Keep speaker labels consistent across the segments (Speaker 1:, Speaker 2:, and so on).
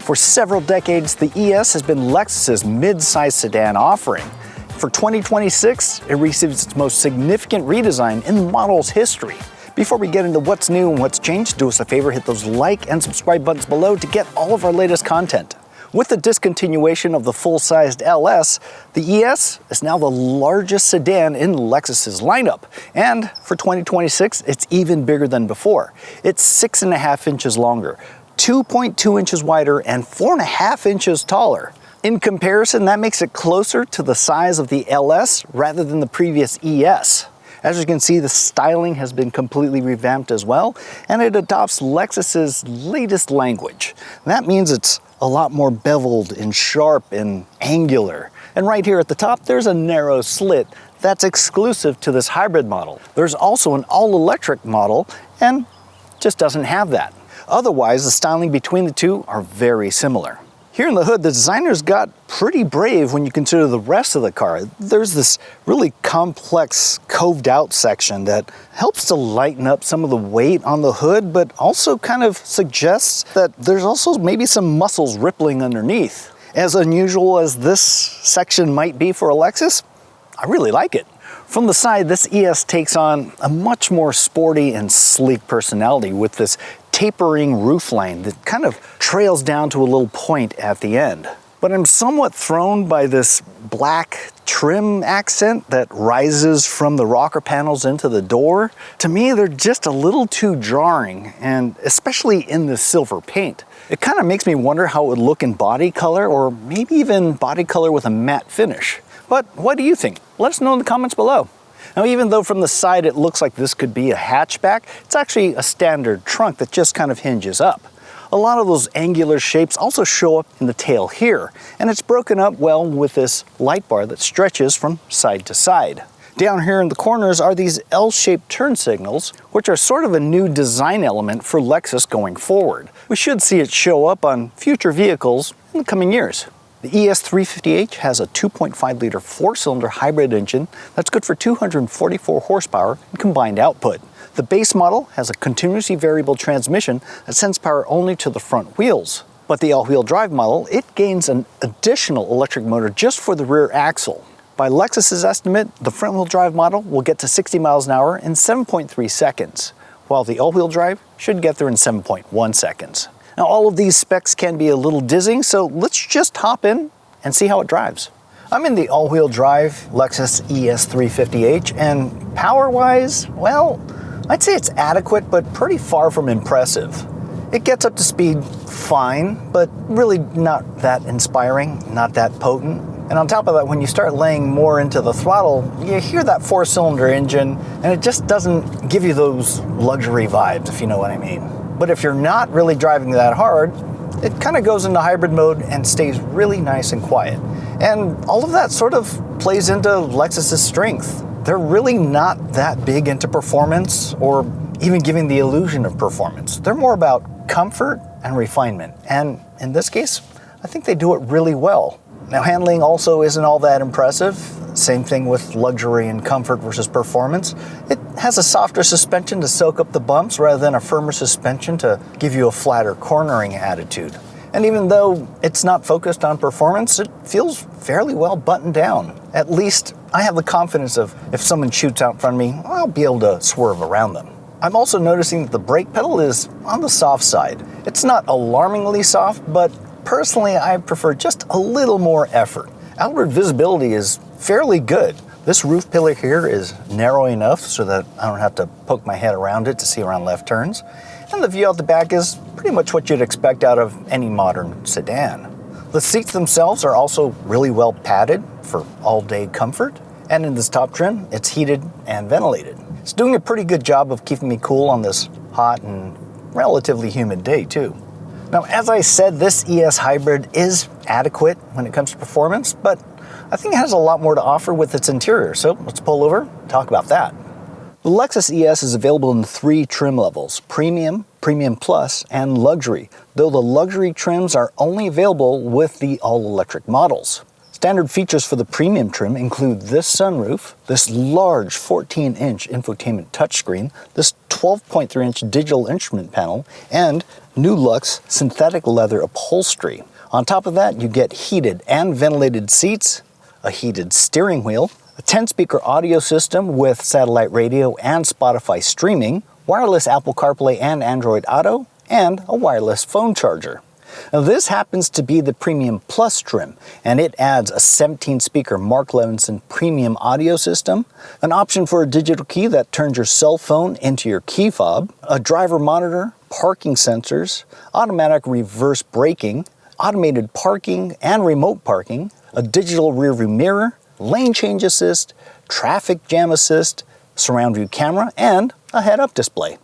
Speaker 1: For several decades, the ES has been Lexus's mid-size sedan offering. For 2026, it receives its most significant redesign in the model's history. Before we get into what's new and what's changed, do us a favor, hit those like and subscribe buttons below to get all of our latest content. With the discontinuation of the full-sized LS, the ES is now the largest sedan in Lexus's lineup. And for 2026, it's even bigger than before. It's 6.5 inches longer, 2.2 inches wider, and 4.5 inches taller. In comparison, that makes it closer to the size of the LS rather than the previous ES. As you can see, the styling has been completely revamped as well, and it adopts Lexus's latest language. That means it's a lot more beveled and sharp and angular. And right here at the top, there's a narrow slit that's exclusive to this hybrid model. There's also an all-electric model, and just doesn't have that. Otherwise, the styling between the two are very similar. Here in the hood, the designers got pretty brave when you consider the rest of the car. There's this really complex coved out section that helps to lighten up some of the weight on the hood, but also kind of suggests that there's also maybe some muscles rippling underneath. As unusual as this section might be for a Lexus, I really like it. From the side, this ES takes on a much more sporty and sleek personality with this tapering roofline that kind of trails down to a little point at the end. But I'm somewhat thrown by this black trim accent that rises from the rocker panels into the door. To me, they're just a little too jarring, and especially in this silver paint. It kind of makes me wonder how it would look in body color, or maybe even body color with a matte finish. But what do you think? Let us know in the comments below. Now, even though from the side it looks like this could be a hatchback, it's actually a standard trunk that just kind of hinges up. A lot of those angular shapes also show up in the tail here, and it's broken up well with this light bar that stretches from side to side. Down here in the corners are these L-shaped turn signals, which are sort of a new design element for Lexus going forward. We should see it show up on future vehicles in the coming years. The ES350H has a 2.5-liter four-cylinder hybrid engine that's good for 244 horsepower in combined output. The base model has a continuously variable transmission that sends power only to the front wheels. But the all-wheel drive model, it gains an additional electric motor just for the rear axle. By Lexus's estimate, the front-wheel drive model will get to 60 miles an hour in 7.3 seconds, while the all-wheel drive should get there in 7.1 seconds. Now, all of these specs can be a little dizzying, so let's just hop in and see how it drives. I'm in the all-wheel drive Lexus ES350H, and power-wise, well, I'd say it's adequate, but pretty far from impressive. It gets up to speed fine, but really not that inspiring, not that potent. And on top of that, when you start laying more into the throttle, you hear that four-cylinder engine, and it just doesn't give you those luxury vibes, if you know what I mean. But if you're not really driving that hard, it kind of goes into hybrid mode and stays really nice and quiet. And all of that sort of plays into Lexus's strength. They're really not that big into performance or even giving the illusion of performance. They're more about comfort and refinement. And in this case, I think they do it really well. Now, handling also isn't all that impressive. Same thing with luxury and comfort versus performance. It has a softer suspension to soak up the bumps rather than a firmer suspension to give you a flatter cornering attitude. And even though it's not focused on performance, it feels fairly well buttoned down. At least I have the confidence of if someone shoots out in front of me, I'll be able to swerve around them. I'm also noticing that the brake pedal is on the soft side. It's not alarmingly soft, but personally, I prefer just a little more effort. Outward visibility is fairly good. This roof pillar here is narrow enough so that I don't have to poke my head around it to see around left turns. And the view out the back is pretty much what you'd expect out of any modern sedan. The seats themselves are also really well padded for all-day comfort. And in this top trim, it's heated and ventilated. It's doing a pretty good job of keeping me cool on this hot and relatively humid day too. Now, as I said, this ES Hybrid is adequate when it comes to performance, but I think it has a lot more to offer with its interior, so let's pull over and talk about that. The Lexus ES is available in 3 trim levels: Premium, Premium Plus, and Luxury, though the luxury trims are only available with the all-electric models. Standard features for the premium trim include this sunroof, this large 14-inch infotainment touchscreen, this 12.3-inch digital instrument panel, and new luxe synthetic leather upholstery. On top of that, you get heated and ventilated seats, a heated steering wheel, a 10-speaker audio system with satellite radio and Spotify streaming, wireless Apple CarPlay and Android Auto, and a wireless phone charger. Now, this happens to be the Premium Plus trim, and it adds a 17-speaker Mark Levinson premium audio system, an option for a digital key that turns your cell phone into your key fob, a driver monitor, parking sensors, automatic reverse braking, automated parking and remote parking, a digital rearview mirror, lane change assist, traffic jam assist, surround view camera, and a head-up display.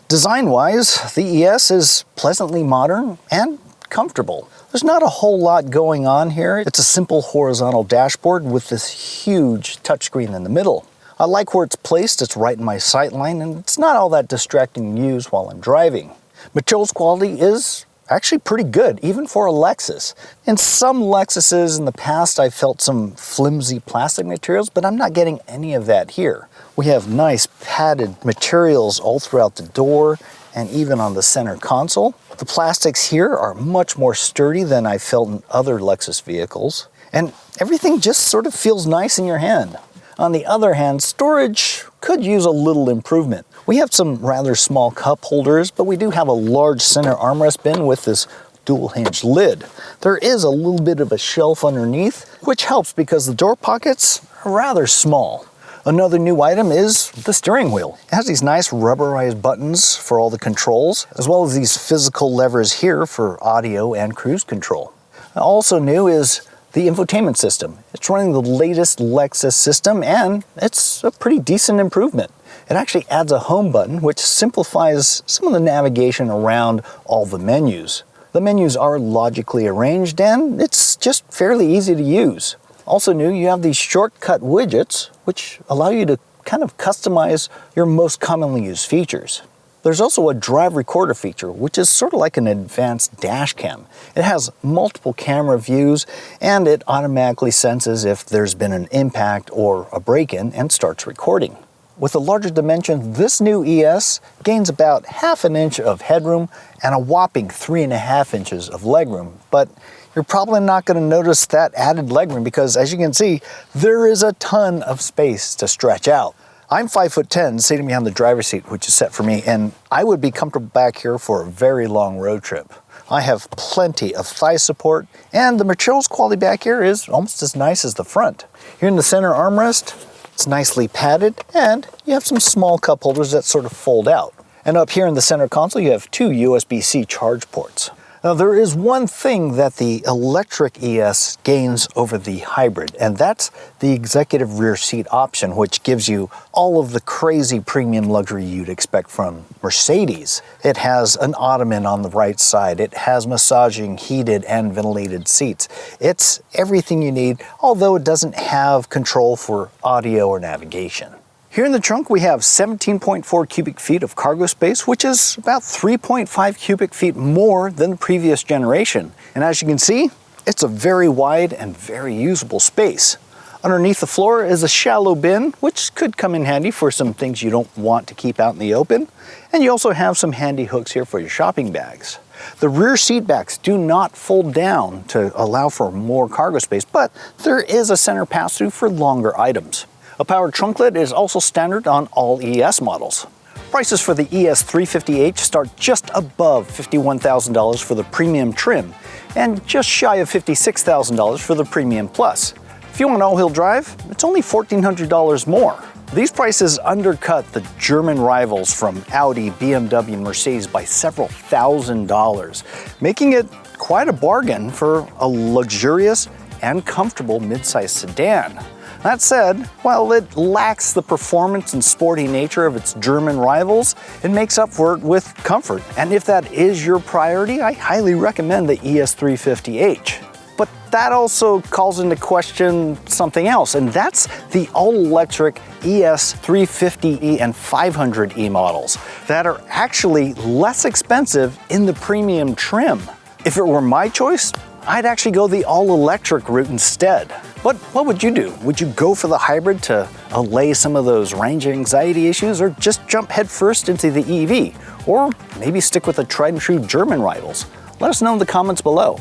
Speaker 1: Design-wise, the ES is pleasantly modern and comfortable. There's not a whole lot going on here. It's a simple horizontal dashboard with this huge touchscreen in the middle. I like where it's placed. It's right in my sight line, and it's not all that distracting to use while I'm driving. Materials quality is actually pretty good, even for a Lexus. In some Lexuses in the past, I felt some flimsy plastic materials, but I'm not getting any of that here. We have nice padded materials all throughout the door and even on the center console. The plastics here are much more sturdy than I felt in other Lexus vehicles, and everything just sort of feels nice in your hand. On the other hand, storage could use a little improvement. We have some rather small cup holders, but we do have a large center armrest bin with this dual hinge lid. There is a little bit of a shelf underneath, which helps because the door pockets are rather small. Another new item is the steering wheel. It has these nice rubberized buttons for all the controls, as well as these physical levers here for audio and cruise control. Also new is the infotainment system. It's running the latest Lexus system, and it's a pretty decent improvement. It actually adds a home button, which simplifies some of the navigation around all the menus. The menus are logically arranged, and it's just fairly easy to use. Also new, you have these shortcut widgets, which allow you to kind of customize your most commonly used features. There's also a drive recorder feature, which is sort of like an advanced dash cam. It has multiple camera views, and it automatically senses if there's been an impact or a break-in and starts recording. With a larger dimension, this new ES gains about ½ an inch of headroom and a whopping 3½ inches of legroom, but you're probably not going to notice that added legroom because, as you can see, there is a ton of space to stretch out. I'm 5'10", sitting behind the driver's seat, which is set for me, and I would be comfortable back here for a very long road trip. I have plenty of thigh support, and the materials quality back here is almost as nice as the front. Here in the center armrest, it's nicely padded, and you have some small cup holders that sort of fold out. And up here in the center console, you have 2 USB-C charge ports. Now, there is one thing that the electric ES gains over the hybrid, and that's the executive rear seat option, which gives you all of the crazy premium luxury you'd expect from Mercedes. It has an ottoman on the right side. It has massaging, heated, and ventilated seats. It's everything you need, although it doesn't have control for audio or navigation. Here in the trunk, we have 17.4 cubic feet of cargo space, which is about 3.5 cubic feet more than the previous generation. And as you can see, it's a very wide and very usable space. Underneath the floor is a shallow bin, which could come in handy for some things you don't want to keep out in the open. And you also have some handy hooks here for your shopping bags. The rear seat backs do not fold down to allow for more cargo space, but there is a center pass-through for longer items. A powered trunk lid is also standard on all ES models. Prices for the ES 350h start just above $51,000 for the premium trim and just shy of $56,000 for the premium plus. If you want all-wheel drive, it's only $1,400 more. These prices undercut the German rivals from Audi, BMW, and Mercedes by several $1,000s, making it quite a bargain for a luxurious and comfortable midsize sedan. That said, while it lacks the performance and sporty nature of its German rivals, it makes up for it with comfort. And if that is your priority, I highly recommend the ES 350h. But that also calls into question something else, and that's the all-electric ES 350e and 500e models that are actually less expensive in the premium trim. If it were my choice, I'd actually go the all-electric route instead. But what would you do? Would you go for the hybrid to allay some of those range anxiety issues, or just jump headfirst into the EV? Or maybe stick with the tried and true German rivals? Let us know in the comments below.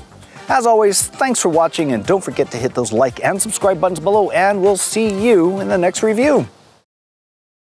Speaker 1: As always, thanks for watching, and don't forget to hit those like and subscribe buttons below, and we'll see you in the next review.